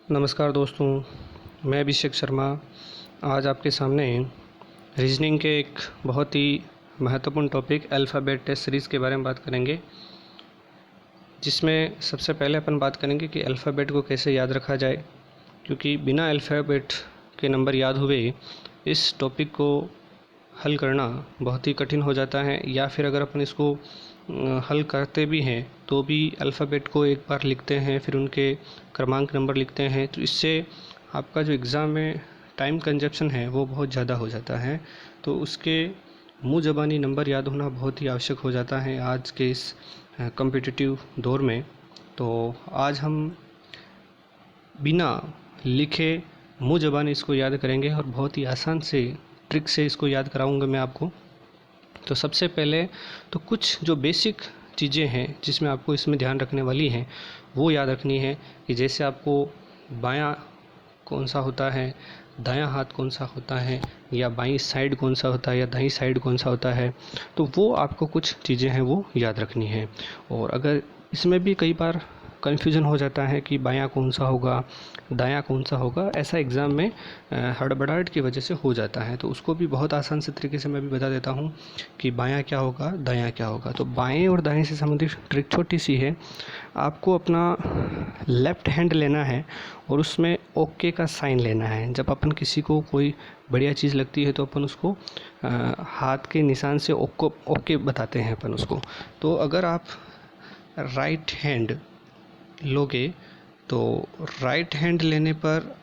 नमस्कार दोस्तों, मैं अभिषेक शर्मा आज आपके सामने रीजनिंग के एक बहुत ही महत्वपूर्ण टॉपिक अल्फ़ाबेट टेस्ट सीरीज़ के बारे में बात करेंगे, जिसमें सबसे पहले अपन बात करेंगे कि अल्फ़ाबेट को कैसे याद रखा जाए, क्योंकि बिना अल्फ़ाबेट के नंबर याद हुए इस टॉपिक को हल करना बहुत ही कठिन हो जाता है। या फिर अगर अपन इसको हल करते भी हैं तो भी अल्फ़ाबेट को एक बार लिखते हैं, फिर उनके क्रमांक नंबर लिखते हैं, तो इससे आपका जो एग्ज़ाम में टाइम कंजप्शन है वो बहुत ज़्यादा हो जाता है। तो उसके मुँह ज़बानी नंबर याद होना बहुत ही आवश्यक हो जाता है आज के इस कॉम्पिटिटिव दौर में। तो आज हम बिना लिखे मुँह ज़बानी इसको याद करेंगे और बहुत ही आसान से ट्रिक से इसको याद कराऊंगा मैं आपको। तो सबसे पहले तो कुछ जो बेसिक चीज़ें हैं जिसमें आपको इसमें ध्यान रखने वाली हैं वो याद रखनी है कि जैसे आपको बायां कौन सा होता है, दायां हाथ कौन सा होता है, या बाईं साइड कौन सा होता है, या दाईं साइड कौन सा होता है, तो वो आपको कुछ चीज़ें हैं वो याद रखनी है। और अगर इसमें भी कई बार कन्फ्यूज़न हो जाता है कि बायां कौन सा होगा, दायां कौन सा होगा, ऐसा एग्ज़ाम में हड़बड़ाहट की वजह से हो जाता है। तो उसको भी बहुत आसान से तरीके से मैं भी बता देता हूँ कि बायां क्या होगा, दायां क्या होगा। तो बाएं और दाएं से संबंधित ट्रिक छोटी सी है। आपको अपना लेफ़्ट हैंड लेना है और उसमें ओके का साइन लेना है। जब अपन किसी को कोई बढ़िया चीज़ लगती है तो अपन उसको हाथ के निशान से ओके बताते हैं अपन उसको। तो अगर आप राइट हैंड लोगे तो राइट हैंड लेने पर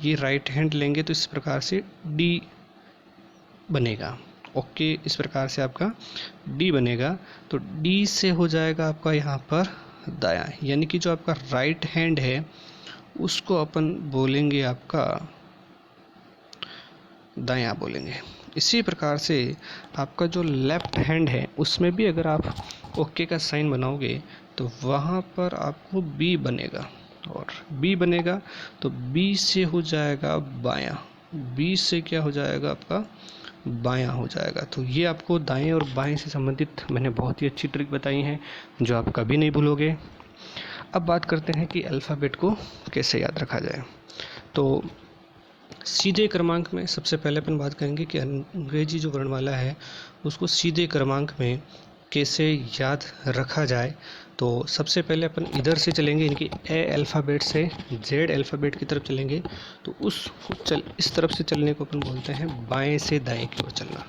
ये राइट हैंड लेंगे तो इस प्रकार से डी बनेगा। ओके, इस प्रकार से आपका डी बनेगा। तो डी से हो जाएगा आपका यहाँ पर दायां, यानी कि जो आपका राइट हैंड है उसको अपन बोलेंगे आपका दायां बोलेंगे। इसी प्रकार से आपका जो लेफ़्ट हैंड है उसमें भी अगर आप ओके का साइन बनाओगे तो वहाँ पर आपको बी बनेगा, और बी बनेगा तो बी से हो जाएगा बायां, बी से क्या हो जाएगा आपका बायां हो जाएगा। तो ये आपको दाएं और बाएं से संबंधित मैंने बहुत ही अच्छी ट्रिक बताई हैं जो आप कभी नहीं भूलोगे। अब बात करते हैं कि अल्फ़ाबेट को कैसे याद रखा जाए। तो सीधे क्रमांक में सबसे पहले अपन बात करेंगे कि अंग्रेजी जो वर्णमाला है उसको सीधे क्रमांक में कैसे याद रखा जाए। तो सबसे पहले अपन इधर से चलेंगे, इनकी ए अल्फ़ाबेट से जेड अल्फ़ाबेट की तरफ चलेंगे। तो इस तरफ से चलने को अपन बोलते हैं बाएं से दाएं की ओर चलना।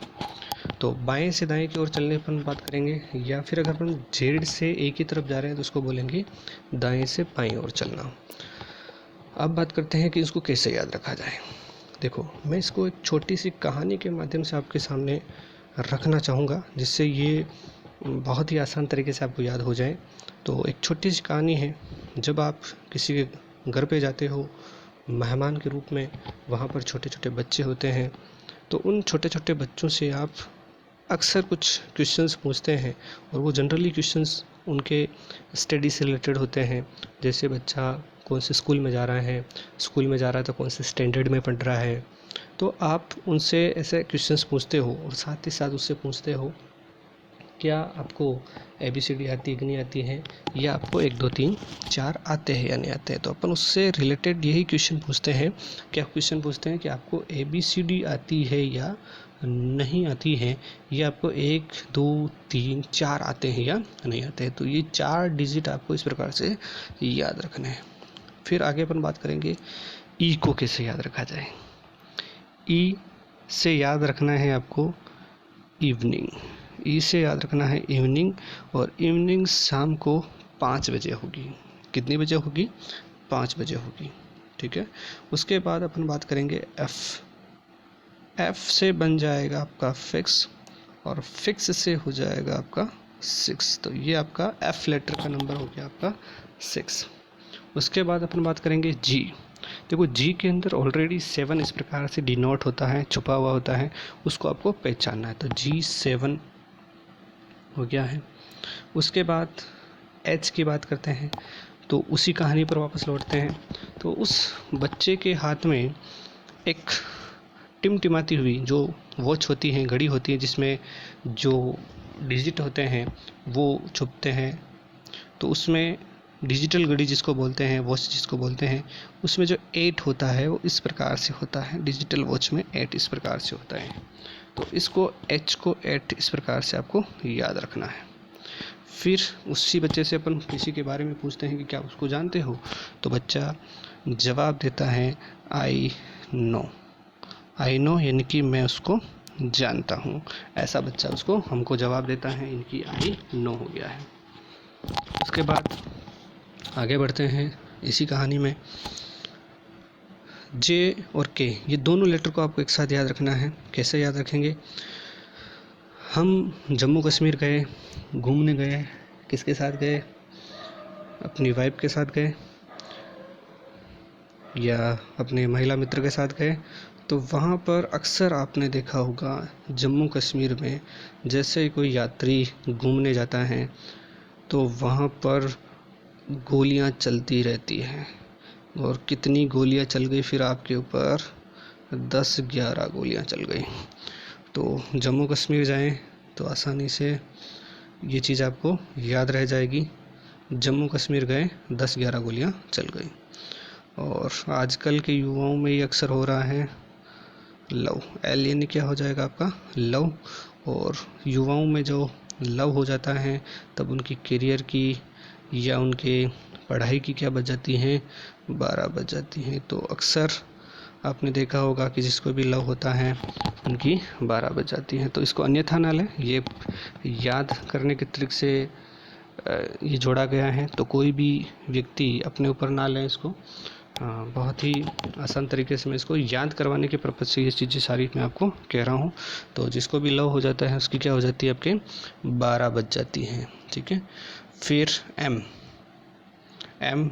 तो बाएं से दाएं की ओर चलने अपन बात करेंगे, या फिर अगर अपन जेड से ए की तरफ जा रहे हैं तो उसको बोलेंगे दाएं से बाएं ओर चलना। अब बात करते हैं कि इसको कैसे याद रखा जाए। देखो, मैं इसको एक छोटी सी कहानी के माध्यम से आपके सामने रखना चाहूँगा जिससे ये बहुत ही आसान तरीके से आपको याद हो जाए। तो एक छोटी सी कहानी है। जब आप किसी के घर पे जाते हो मेहमान के रूप में, वहाँ पर छोटे छोटे बच्चे होते हैं, तो उन छोटे छोटे बच्चों से आप अक्सर कुछ क्वेश्चंस पूछते हैं, और वो जनरली क्वेश्चंस उनके स्टडी से रिलेटेड होते हैं। जैसे बच्चा कौन से स्कूल में जा रहा है, स्कूल में जा रहा है तो कौन से स्टैंडर्ड में पढ़ रहा है। तो आप उनसे ऐसे क्वेश्चंस पूछते हो, और साथ ही साथ उससे पूछते हो क्या आपको ABCD आती है कि नहीं आती है, या आपको 1 2 3 4 आते हैं या नहीं आते हैं। तो अपन उससे रिलेटेड यही क्वेश्चन पूछते हैं। क्या क्वेश्चन पूछते हैं कि आपको ABCD आती है या नहीं आती है, या आपको 1 2 3 4 आते हैं या नहीं आते हैं। तो ये 4 डिजिट आपको इस प्रकार से याद रखने हैं। फिर आगे अपन बात करेंगे ई को कैसे याद रखा जाए। ई से याद रखना है आपको इवनिंग, ई से याद रखना है इवनिंग, और इवनिंग शाम को 5 बजे होगी। कितनी बजे होगी? 5 बजे होगी, ठीक है। उसके बाद अपन बात करेंगे एफ। एफ से बन जाएगा आपका फिक्स, और फिक्स से हो जाएगा आपका 6। तो ये आपका एफ लेटर का नंबर हो गया आपका 6। उसके बाद अपन बात करेंगे जी। देखो, जी के अंदर ऑलरेडी 7 इस प्रकार से डिनोट होता है, छुपा हुआ होता है, उसको आपको पहचानना है। तो G7 हो गया है। उसके बाद एच की बात करते हैं, तो उसी कहानी पर वापस लौटते हैं। तो उस बच्चे के हाथ में एक टिमटिमाती हुई जो वॉच होती है, घड़ी होती है, जिसमें जो डिजिट होते हैं वो छुपते हैं। तो उसमें डिजिटल घड़ी जिसको बोलते हैं, वॉच जिसको बोलते हैं, उसमें जो 8 होता है वो इस प्रकार से होता है। डिजिटल वॉच में 8 इस प्रकार से होता है। तो इसको H को 8 इस प्रकार से आपको याद रखना है। फिर उसी बच्चे से अपन किसी के बारे में पूछते हैं कि क्या उसको जानते हो, तो बच्चा जवाब देता है आई नो। आई नो यानी कि मैं उसको जानता हूँ, ऐसा बच्चा उसको हमको जवाब देता है, इनकी आई नो हो गया है। उसके बाद आगे बढ़ते हैं इसी कहानी में। जे और के ये दोनों लेटर को आपको एक साथ याद रखना है। कैसे याद रखेंगे? हम जम्मू कश्मीर गए, घूमने गए, किसके साथ गए? अपनी वाइफ के साथ गए या अपने महिला मित्र के साथ गए। तो वहाँ पर अक्सर आपने देखा होगा जम्मू कश्मीर में, जैसे ही कोई यात्री घूमने जाता है तो वहाँ पर गोलियाँ चलती रहती हैं। और कितनी गोलियाँ चल गई फिर आपके ऊपर? 10-11 गोलियाँ चल गई। तो जम्मू कश्मीर जाएं तो आसानी से ये चीज़ आपको याद रह जाएगी। जम्मू कश्मीर गए, 10-11 गोलियाँ चल गई। और आजकल के युवाओं में ये अक्सर हो रहा है लव। एल यानी क्या हो जाएगा आपका? लव। और युवाओं में जो लव हो जाता है तब उनकी करियर की या उनके पढ़ाई की क्या बच जाती हैं? 12 बज जाती हैं। तो अक्सर आपने देखा होगा कि जिसको भी लव होता है उनकी 12 बज जाती हैं। तो इसको अन्यथा ना लें, ये याद करने के ट्रिक से ये जोड़ा गया है। तो कोई भी व्यक्ति अपने ऊपर ना लें इसको। बहुत ही आसान तरीके से मैं इसको याद करवाने के पर्पज़ से ये चीज़ें सारी मैं आपको कह रहा हूँ। तो जिसको भी लव हो जाता है उसकी क्या हो जाती है? आपके 12 बज जाती हैं। ठीक है। फिर एम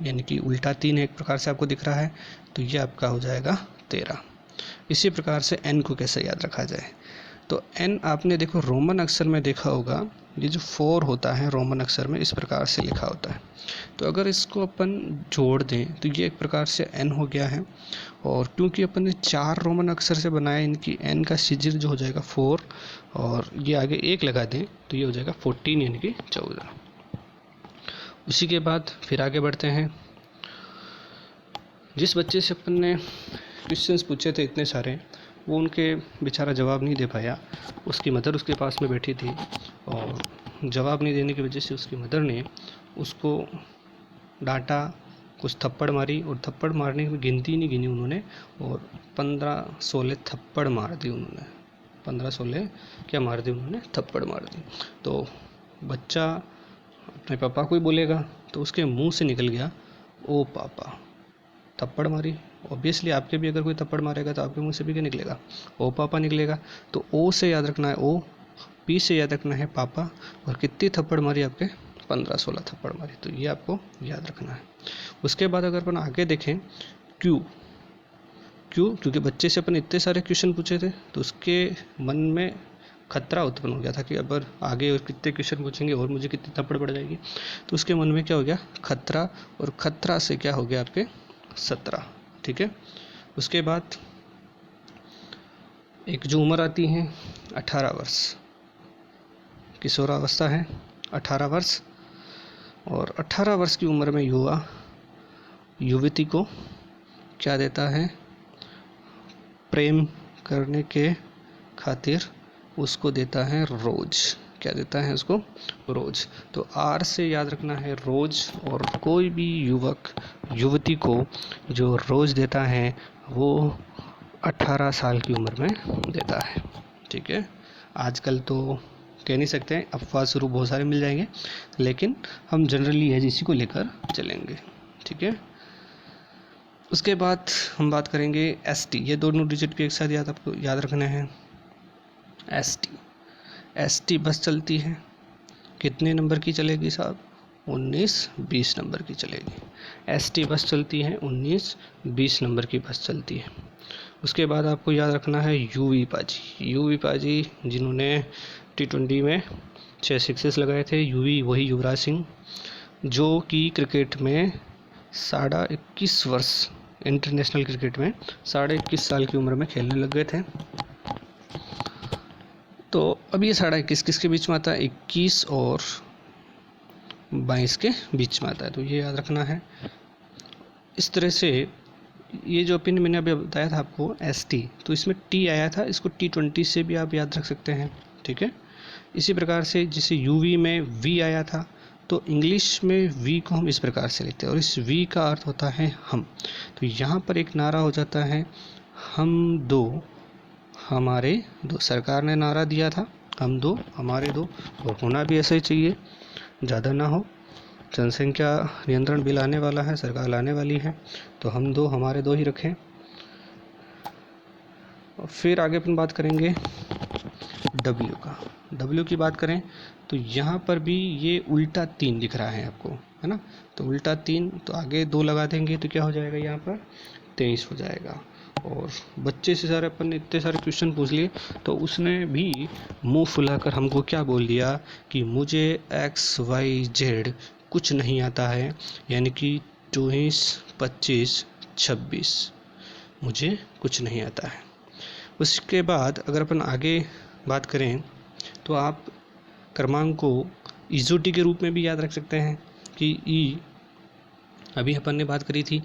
यानी कि उल्टा 3 एक प्रकार से आपको दिख रहा है, तो ये आपका हो जाएगा 13। इसी प्रकार से एन को कैसे याद रखा जाए? तो एन आपने देखो रोमन अक्षर में देखा होगा, ये जो 4 होता है रोमन अक्षर में इस प्रकार से लिखा होता है। तो अगर इसको अपन जोड़ दें तो ये एक प्रकार से एन हो गया है। और क्योंकि अपन ने 4 रोमन अक्षर से बनाया, इनकी एन का शिजिर जो हो जाएगा 4 और ये आगे 1 लगा दें तो ये हो जाएगा 14 यानी कि 14। उसी के बाद फिर आगे बढ़ते हैं। जिस बच्चे से अपन ने क्वेश्चंस पूछे थे इतने सारे, वो उनके बेचारा जवाब नहीं दे पाया। उसकी मदर उसके पास में बैठी थी और जवाब नहीं देने की वजह से उसकी मदर ने उसको डांटा, कुछ थप्पड़ मारी। और थप्पड़ मारने की गिनती नहीं गिनी उन्होंने, और 15-16 थप्पड़ मार दी उन्होंने। 15-16 क्या मार दी उन्होंने? थप्पड़ मार दी। तो बच्चा अपने पापा को ही बोलेगा तो उसके मुंह से निकल गया ओ पापा। थप्पड़ मारी, ऑब्वियसली आपके भी अगर कोई थप्पड़ मारेगा तो आपके मुंह से भी क्या निकलेगा? ओ पापा निकलेगा। तो ओ से याद रखना है ओ, पी से याद रखना है पापा, और कितनी थप्पड़ मारी आपके? 15-16 थप्पड़ मारी। तो ये आपको याद रखना है। उसके बाद अगर अपन आगे देखें क्यों, क्योंकि बच्चे से अपन इतने सारे क्वेश्चन पूछे थे तो उसके मन में खतरा उत्पन्न हो गया था कि अगर आगे और कितने क्वेश्चन पूछेंगे और मुझे कितनी थप्पड़ पड़ जाएगी। तो उसके मन में क्या हो गया? खतरा। और खतरा से क्या हो गया आपके? 17। ठीक है। उसके बाद एक जो उम्र आती है 18 वर्ष, किशोरावस्था है 18 वर्ष। और 18 वर्ष की उम्र में युवा युवती को क्या देता है? प्रेम करने के खातिर उसको देता है रोज। क्या देता है उसको? रोज। तो आर से याद रखना है रोज। और कोई भी युवक युवती को जो रोज देता है वो 18 साल की उम्र में देता है। ठीक है। आजकल तो कह नहीं सकते हैं, अफवाह शुरू बहुत सारे मिल जाएंगे, लेकिन हम जनरली एज इसी को लेकर चलेंगे। ठीक है। उसके बाद हम बात करेंगे ST। ये दोनों डिजिट भी एक साथ आपको याद रखना है। ST बस चलती है, कितने नंबर की चलेगी साहब? 19-20 नंबर की चलेगी। ST बस चलती है, 19-20 नंबर की बस चलती है। उसके बाद आपको याद रखना है यूवी पाजी जिन्होंने T20 में 6 सिक्सेस लगाए थे। वही युवराज सिंह जो कि क्रिकेट में 21.5 वर्ष, इंटरनेशनल क्रिकेट में 21.5 साल की उम्र में खेलने लग गए थे। तो अब ये 21.5 किसके बीच में आता है? 21 और 22 के बीच में आता है, तो ये याद रखना है। इस तरह से ये जो पिन मैंने अभी बताया था आपको ST, तो इसमें T आया था, इसको T20 से भी आप याद रख सकते हैं, ठीक है। इसी प्रकार से जैसे UV में V आया था, तो इंग्लिश में V को हम इस प्रकार से लिखते हैं और इस V का अर्थ होता है हम। तो यहाँ पर एक नारा हो जाता है हम दो हमारे दो। सरकार ने नारा दिया था हम दो हमारे दो, और होना भी ऐसा ही चाहिए, ज़्यादा ना हो। जनसंख्या नियंत्रण बिल आने वाला है, सरकार लाने वाली है, तो हम दो हमारे दो ही रखें। और फिर आगे अपन बात करेंगे W का। W की बात करें तो यहाँ पर भी ये उल्टा 3 दिख रहा है आपको, है ना। तो उल्टा 3, तो आगे 2 लगा देंगे तो क्या हो जाएगा, यहाँ पर 23 हो जाएगा। और बच्चे से सारे अपन ने इतने सारे क्वेश्चन पूछ लिए, तो उसने भी मुंह फुलाकर हमको क्या बोल दिया कि मुझे XYZ कुछ नहीं आता है, यानी कि 24, 25, 26 मुझे कुछ नहीं आता है। उसके बाद अगर अपन आगे बात करें तो आप क्रमांक को ईजोटी के रूप में भी याद रख सकते हैं कि ई, अभी अपन ने बात करी थी,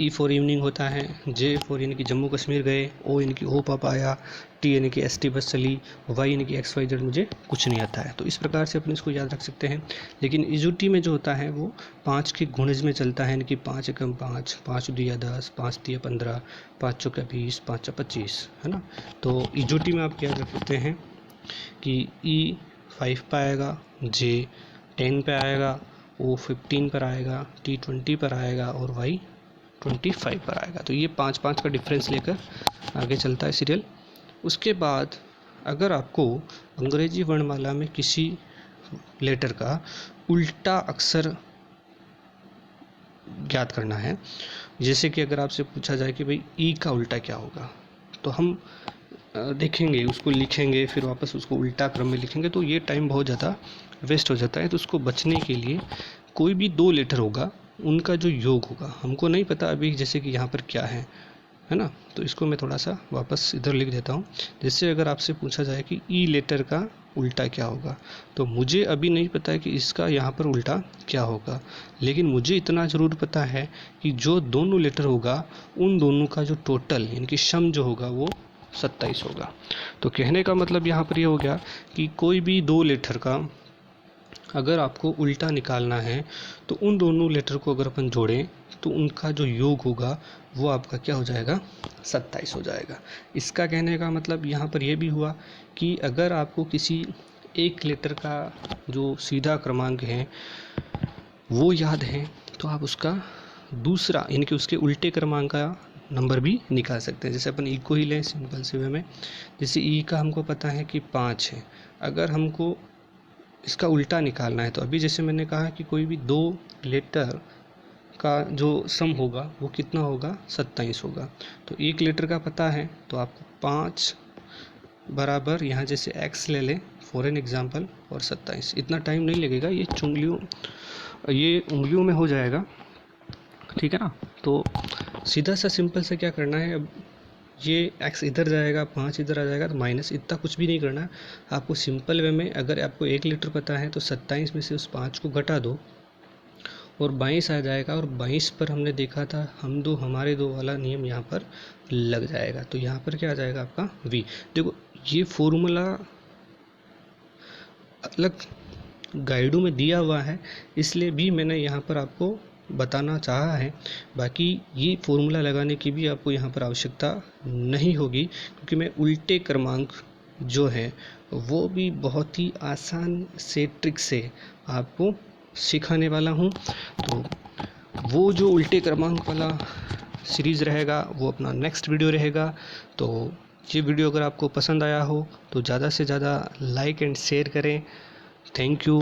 E फॉर इवनिंग होता है, J फॉर यानी कि जम्मू कश्मीर गए, O यानी कि ओ पापा आया, T यानी कि ST बस चली, Y यानी कि XYZ मुझे कुछ नहीं आता है। तो इस प्रकार से अपन इसको याद रख सकते हैं। लेकिन ईजोटी में जो होता है वो 5 के गुणज में चलता है, यानी कि 5 एकम 5, 5 दिया 10, 5 दिया 15, 5 चौका 20, 5 चौका 25, है ना। तो ईजोटी में आप याद रख सकते हैं कि E 5 पे आएगा, J 10 पे आएगा, O 15 पर आएगा, T 20 पर आएगा और Y 25 पर आएगा। तो ये 5-5 का डिफरेंस लेकर आगे चलता है सीरियल। उसके बाद अगर आपको अंग्रेजी वर्णमाला में किसी लेटर का उल्टा अक्षर ज्ञात करना है, जैसे कि अगर आपसे पूछा जाए कि भाई ई का उल्टा क्या होगा, तो हम देखेंगे, उसको लिखेंगे, फिर वापस उसको उल्टा क्रम में लिखेंगे, तो ये टाइम बहुत ज़्यादा वेस्ट हो जाता है। तो उसको बचने के लिए कोई भी 2 लेटर होगा, उनका जो योग होगा, हमको नहीं पता अभी, जैसे कि यहाँ पर क्या है ना। तो इसको मैं थोड़ा सा वापस इधर लिख देता हूँ। जैसे अगर आपसे पूछा जाए कि ई लेटर का उल्टा क्या होगा, तो मुझे अभी नहीं पता है कि इसका यहाँ पर उल्टा क्या होगा, लेकिन मुझे इतना ज़रूर पता है कि जो दोनों लेटर होगा उन दोनों का जो टोटल यानी कि सम जो होगा वो 27 होगा। तो कहने का मतलब यहाँ पर ये हो गया कि कोई भी 2 लेटर का अगर आपको उल्टा निकालना है, तो उन दोनों लेटर को अगर अपन जोड़ें तो उनका जो योग होगा वो आपका क्या हो जाएगा, 27 हो जाएगा। इसका कहने का मतलब यहाँ पर यह भी हुआ कि अगर आपको किसी एक लेटर का जो सीधा क्रमांक है वो याद है, तो आप उसका दूसरा यानी कि उसके उल्टे क्रमांक का नंबर भी निकाल सकते हैं। जैसे अपन ई को ही लें सिंपल से वे में, जैसे ई का हमको पता है कि 5 है, अगर हमको इसका उल्टा निकालना है, तो अभी जैसे मैंने कहा कि कोई भी 2 लेटर का जो सम होगा वो कितना होगा, 27 होगा। तो एक लेटर का पता है, तो आपको 5 बराबर यहाँ जैसे x ले लें फॉर एन एग्जाम्पल, और 27। इतना टाइम नहीं लगेगा, ये उंगलियों में हो जाएगा, ठीक है ना। तो सीधा सा सिंपल से क्या करना है, अब ये x इधर जाएगा, 5 इधर आ जाएगा, तो माइनस, इतना कुछ भी नहीं करना है आपको। सिंपल वे में अगर आपको 1 लीटर पता है तो 27 में से उस 5 को घटा दो और 22 आ जाएगा, और 22 पर हमने देखा था हम दो हमारे दो वाला नियम यहाँ पर लग जाएगा। तो यहाँ पर क्या आ जाएगा आपका v। देखो ये फॉर्मूला अलग गाइडों में दिया हुआ है, इसलिए भी मैंने यहाँ पर आपको बताना चाहा है। बाकी ये फॉर्मूला लगाने की भी आपको यहाँ पर आवश्यकता नहीं होगी, क्योंकि मैं उल्टे क्रमांक जो है वो भी बहुत ही आसान से ट्रिक से आपको सिखाने वाला हूँ। तो वो जो उल्टे क्रमांक वाला सीरीज़ रहेगा वो अपना नेक्स्ट वीडियो रहेगा। तो ये वीडियो अगर आपको पसंद आया हो तो ज़्यादा से ज़्यादा लाइक एंड शेयर करें। Thank you.